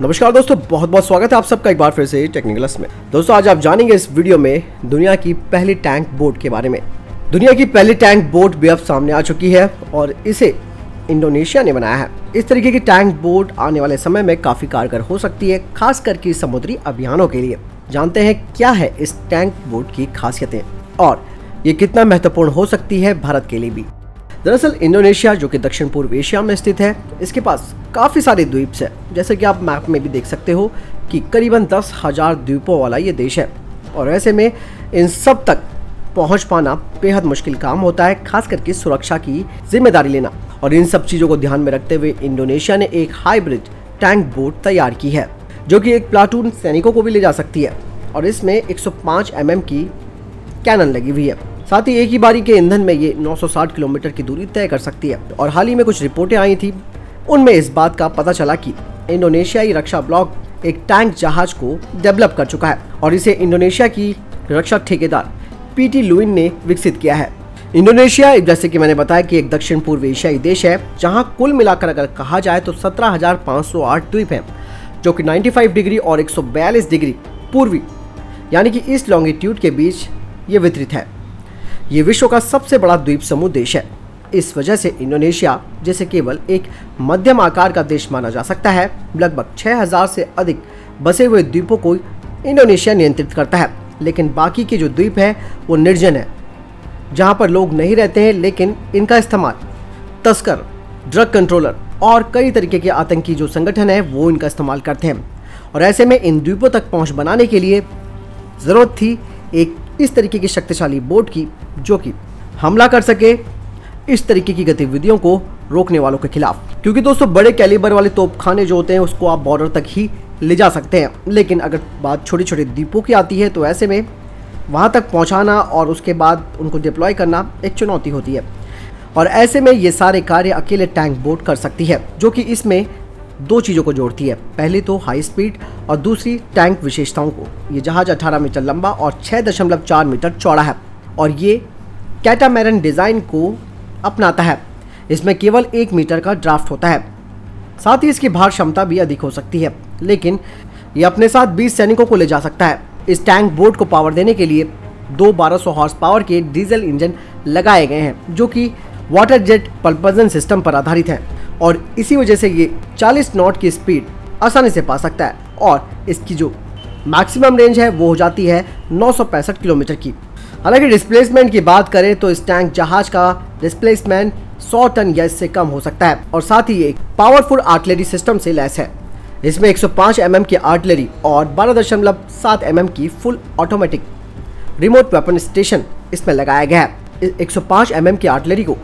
नमस्कार दोस्तों, बहुत बहुत स्वागत है आप सबका एक बार फिर से टेक्निकल्स में। दोस्तों आज आप जानेंगे इस वीडियो में दुनिया की पहली टैंक बोट के बारे में। दुनिया की पहली टैंक बोट भी अब सामने आ चुकी है और इसे इंडोनेशिया ने बनाया है। इस तरीके की टैंक बोट आने वाले समय में काफी कारगर हो सकती है, खास करके समुद्री अभियानों के लिए। जानते हैं क्या है इस टैंक बोट की खासियतें और ये कितना महत्वपूर्ण हो सकती है भारत के लिए भी। दरअसल इंडोनेशिया जो कि दक्षिण पूर्व एशिया में स्थित है, इसके पास काफ़ी सारे द्वीप है। जैसे कि आप मैप में भी देख सकते हो कि करीबन 10,000 द्वीपों वाला ये देश है और ऐसे में इन सब तक पहुंच पाना बेहद मुश्किल काम होता है, खास करके सुरक्षा की जिम्मेदारी लेना। और इन सब चीज़ों को ध्यान में रखते हुए इंडोनेशिया ने एक हाइब्रिड टैंक बोट तैयार की है जो कि एक प्लाटून सैनिकों को भी ले जा सकती है और इसमें 105 mm की कैनन लगी हुई है। साथ ही एक ही बारी के ईंधन में ये 960 किलोमीटर की दूरी तय कर सकती है। और हाल ही में कुछ रिपोर्टें आई थी, उनमें इस बात का पता चला कि इंडोनेशियाई रक्षा ब्लॉक एक टैंक जहाज को डेवलप कर चुका है और इसे इंडोनेशिया की रक्षा ठेकेदार PT लुइन ने विकसित किया है। इंडोनेशिया, जैसे कि मैंने बताया, कि एक दक्षिण पूर्व एशियाई देश है जहां कुल मिलाकर अगर कहा जाए तो 17,508 द्वीप हैं, जो कि 95 डिग्री और 142 डिग्री पूर्वी यानी कि ईस्ट लॉन्गिट्यूड के बीच ये वितरित है। ये विश्व का सबसे बड़ा द्वीप समूह देश है। इस वजह से इंडोनेशिया जिसे केवल एक मध्यम आकार का देश माना जा सकता है, लगभग 6,000 से अधिक बसे हुए द्वीपों को इंडोनेशिया नियंत्रित करता है। लेकिन बाकी के जो द्वीप है वो निर्जन है, जहां पर लोग नहीं रहते हैं, लेकिन इनका इस्तेमाल तस्कर, ड्रग कंट्रोलर और कई तरीके के आतंकी जो संगठन है वो इनका इस्तेमाल करते हैं। और ऐसे में इन द्वीपों तक पहुंच बनाने के लिए ज़रूरत थी एक इस तरीके की शक्तिशाली बोट की, जो कि हमला कर सके इस तरीके की गतिविधियों को रोकने वालों के खिलाफ। क्योंकि दोस्तों बड़े कैलिबर वाले तोपखाने जो होते हैं उसको आप बॉर्डर तक ही ले जा सकते हैं, लेकिन अगर बात छोटे छोटे द्वीपों की आती है तो ऐसे में वहां तक पहुंचाना और उसके बाद उनको डिप्लॉय करना एक चुनौती होती है। और ऐसे में ये सारे कार्य अकेले टैंक बोट कर सकती है, जो कि इसमें दो चीज़ों को जोड़ती है। पहली तो हाई स्पीड और दूसरी टैंक विशेषताओं को। ये जहाज 18 मीटर लंबा और 6.4 मीटर चौड़ा है और ये कैटामैरन डिज़ाइन को अपनाता है। इसमें केवल 1 मीटर का ड्राफ्ट होता है। साथ ही इसकी भार क्षमता भी अधिक हो सकती है, लेकिन ये अपने साथ 20 सैनिकों को ले जा सकता है। इस टैंक बोट को पावर देने के लिए 1200 हॉर्स पावर के डीजल इंजन लगाए गए हैं, जो कि वाटर जेट प्रल्पशन सिस्टम पर आधारित है और इसी वजह से ये 40 नॉट की स्पीड आसानी से पा सकता है और इसकी जो मैक्सिमम रेंज है वो हो जाती है 965 किलोमीटर की। हालांकि डिस्प्लेसमेंट की बात करें तो इस टैंक जहाज का डिस्प्लेसमेंट 100 टन या इससे कम हो सकता है और साथ ही एक पावरफुल आर्टिलरी सिस्टम से लैस है। इसमें 105 mm की आर्टिलरी और 12.7 mm की full automatic remote weapon station इसमें लगाया गया है। 105 mm की आर्टिलरी को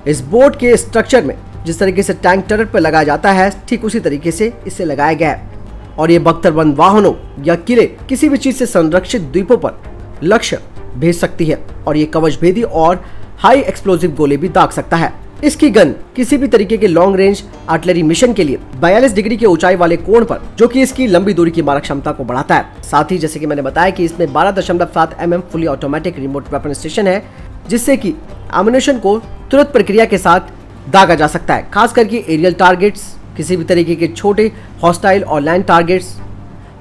इस बोट के स्ट्रक्चर में जिस तरीके से टैंक टर्रेट पर लगाया जाता है, ठीक उसी तरीके से इसे लगाया गया है और ये बख्तरबंद वाहनों या किले किसी भी चीज से संरक्षित द्वीपों पर लक्ष्य भेज सकती है और ये कवच भेदी और हाई एक्सप्लोजिव गोले भी दाग सकता है। इसकी गन किसी भी तरीके के लॉन्ग रेंज आर्टिलरी मिशन के लिए 42 डिग्री के ऊंचाई वाले कोण पर, जो कि इसकी लंबी दूरी की मारक क्षमता को बढ़ाता है। साथ ही जैसे कि मैंने बताया कि इसमें 12.7 mm fully automatic remote weapon station है, जिससे कि एमुनेशन को तुरंत प्रक्रिया के साथ दागा जा सकता है। खास करके एरियल टारगेट्स, किसी भी तरीके के छोटे हॉस्टाइल और लैंड टारगेट्स,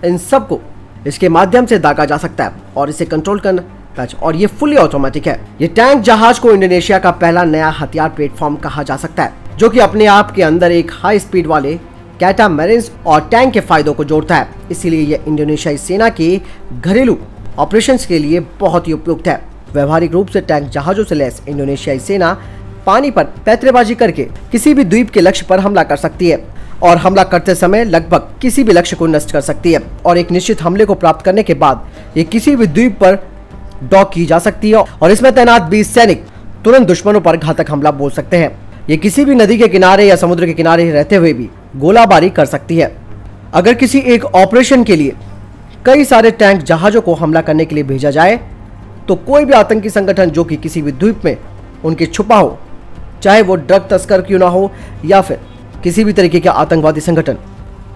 इन सब को इसके माध्यम से दागा जा सकता है और इसे कंट्रोल करना। और ये फुली ऑटोमेटिक है। ये टैंक जहाज को इंडोनेशिया का पहला नया हथियार प्लेटफॉर्म कहा जा सकता है, जो कि अपने आप के अंदर एक हाई स्पीड वाले कैटामैरन्स और टैंक के फायदों को जोड़ता है। इसीलिए यह इंडोनेशियाई सेना के घरेलू ऑपरेशंस के लिए बहुत ही उपयुक्त है। व्यवहारिक रूप से टैंक जहाजों से लैस इंडोनेशियाई सेना पानी पर पैंतरेबाजी करके किसी भी द्वीप के लक्ष्य पर हमला कर सकती है और हमला करते समय लगभग किसी भी लक्ष्य को नष्ट कर सकती है और एक निश्चित हमले को प्राप्त करने के बाद ये किसी भी द्वीप पर डॉक की जा सकती है और इसमें तैनात 20 सैनिक तुरंत दुश्मनों पर घातक हमला बोल सकते हैं। ये किसी भी नदी के किनारे या समुद्र के किनारे रहते हुए भी गोलाबारी कर सकती है। अगर किसी एक ऑपरेशन के लिए कई सारे टैंक जहाजों को हमला करने के लिए भेजा जाए तो कोई भी आतंकी संगठन जो कि किसी भी द्वीप में उनके छुपा हो, चाहे वो ड्रग तस्कर क्यों ना हो या फिर किसी भी तरीके के आतंकवादी संगठन,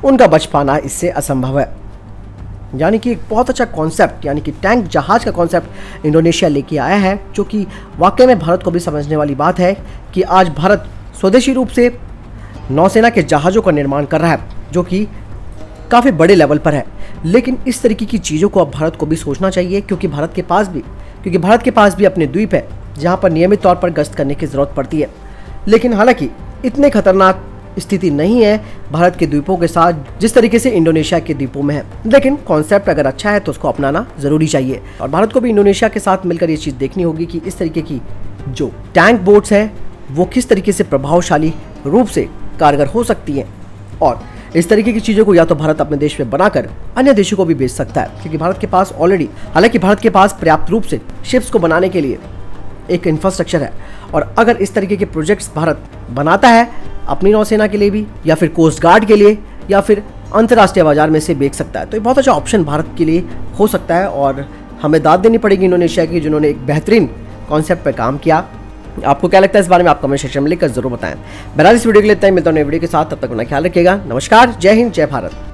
उनका बच पाना इससे असंभव है। यानी कि एक बहुत अच्छा कॉन्सेप्ट, यानी कि टैंक जहाज का कॉन्सेप्ट इंडोनेशिया लेके आया है, जो कि वाकई में भारत को भी समझने वाली बात है कि आज भारत स्वदेशी रूप से नौसेना के जहाज़ों का निर्माण कर रहा है, जो कि काफ़ी बड़े लेवल पर है। लेकिन इस तरीके की चीज़ों को अब भारत को भी सोचना चाहिए, क्योंकि भारत के पास भी अपने द्वीप है जहाँ पर नियमित तौर पर गश्त करने की ज़रूरत पड़ती है। लेकिन हालांकि इतने खतरनाक स्थिति नहीं है भारत के द्वीपों के साथ जिस तरीके से इंडोनेशिया के द्वीपों में है। लेकिन कॉन्सेप्ट अगर अच्छा है तो उसको अपनाना ज़रूरी चाहिए, और भारत को भी इंडोनेशिया के साथ मिलकर ये चीज़ देखनी होगी कि इस तरीके की जो टैंक बोट्स हैं वो किस तरीके से प्रभावशाली रूप से कारगर हो सकती हैं, और इस तरीके की चीज़ों को या तो भारत अपने देश में बनाकर अन्य देशों को भी बेच सकता है, क्योंकि भारत के पास ऑलरेडी भारत के पास पर्याप्त रूप से शिप्स को बनाने के लिए एक इंफ्रास्ट्रक्चर है। और अगर इस तरीके के प्रोजेक्ट्स भारत बनाता है अपनी नौसेना के लिए भी, या फिर कोस्ट गार्ड के लिए, या फिर अंतर्राष्ट्रीय बाजार में से बेच सकता है, तो ये बहुत अच्छा ऑप्शन भारत के लिए हो सकता है। और हमें दाद देनी पड़ेगी इंडोनेशिया की, जिन्होंने एक बेहतरीन कॉन्सेप्ट पर काम किया। आपको क्या लगता है इस बारे में, आप कमेंट सेक्शन में लिखकर जरूर बताएं। बहरहाल इस वीडियो के लिए इतना ही, मिलता हूं नए वीडियो के साथ, तब तक अपना ख्याल रखिएगा। नमस्कार, जय हिंद, जय भारत।